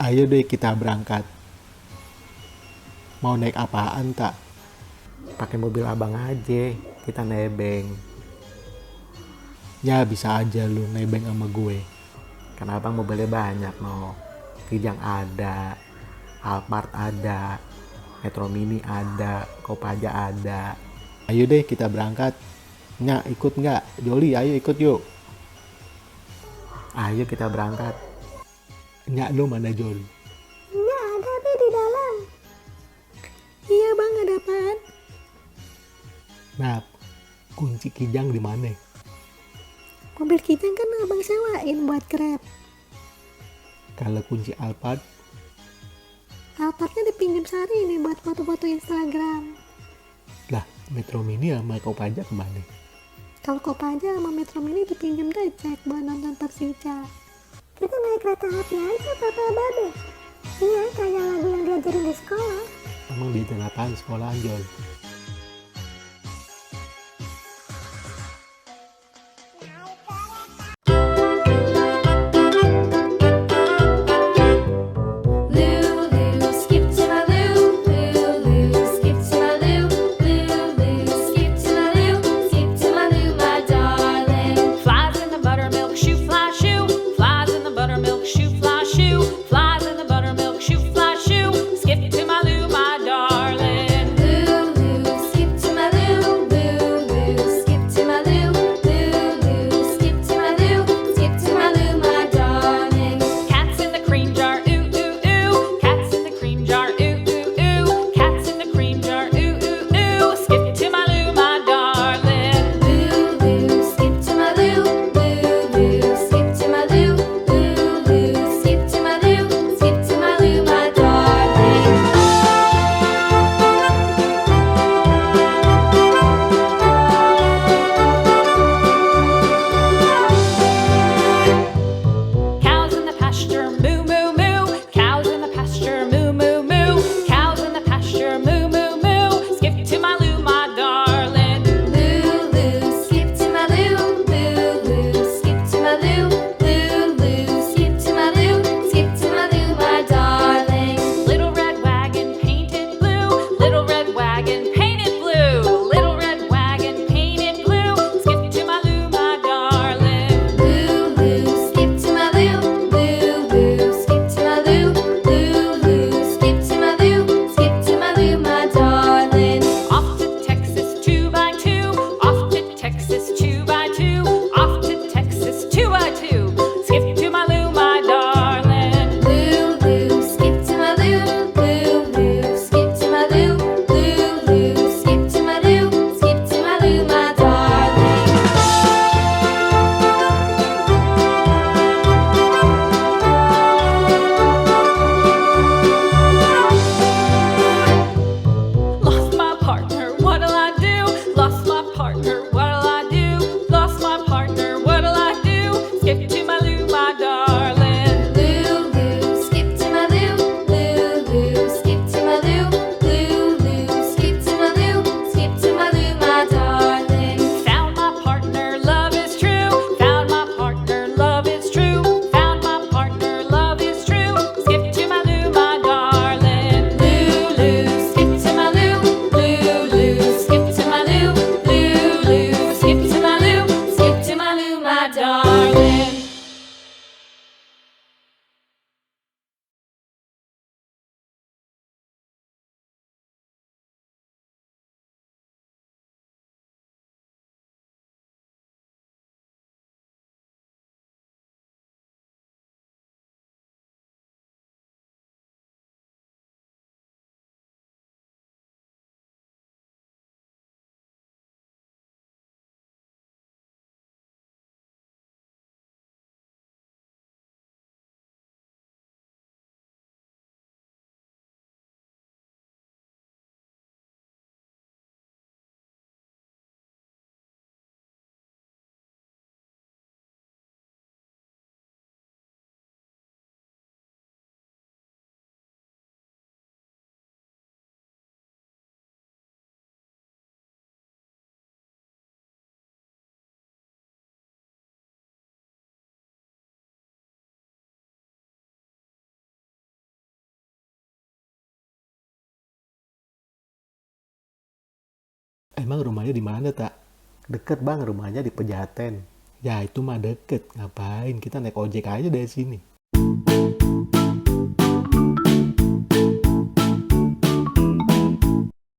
Ayo deh kita berangkat. Mau naik apaan tak? Pakai mobil abang aja, kita nebeng. Ya bisa aja lu nebeng sama gue. Karena abang mobilnya banyak no. Kijang ada, Alphard ada, Metro Mini ada, Kopaja ada. Ayo deh kita berangkat. Nyak ikut nggak? Joli ayo ikut yuk. Ayo kita berangkat. Nyak lu mana Jol? Nggak ada be di dalam. Iya bang, ada apaan? Nah, kunci Kijang di mana? Mobil Kijang kan abang sewain buat Grab. Kalau kunci Alphard, Alphardnya dipinjam sehari ini buat foto-foto Instagram. lah Metro Mini sama Kopaja kemana? Kalau Kopaja sama Metro Mini dipinjam deh cek buat nonton Persija. Kita naik kereta api aja papa babe. Iya, kayak lagu yang diajarin di sekolah. Emang di apaan sekolahan Jol? Lulu, skip to my loo. Lulu, skip to my loo. Lulu, skip to my loo. Skip to my loo, my darling. Flies in the buttermilk shoe, fly shoe. Flies in the buttermilk shoe, fly shoe. Flies in the buttermilk shoe, fly shoe. Skip to my loo, my darling. Lulu, Emang rumahnya di mana, tak? Deket bang, rumahnya di Pejaten. Ya itu mah deket. Ngapain? Kita naik ojek aja dari sini.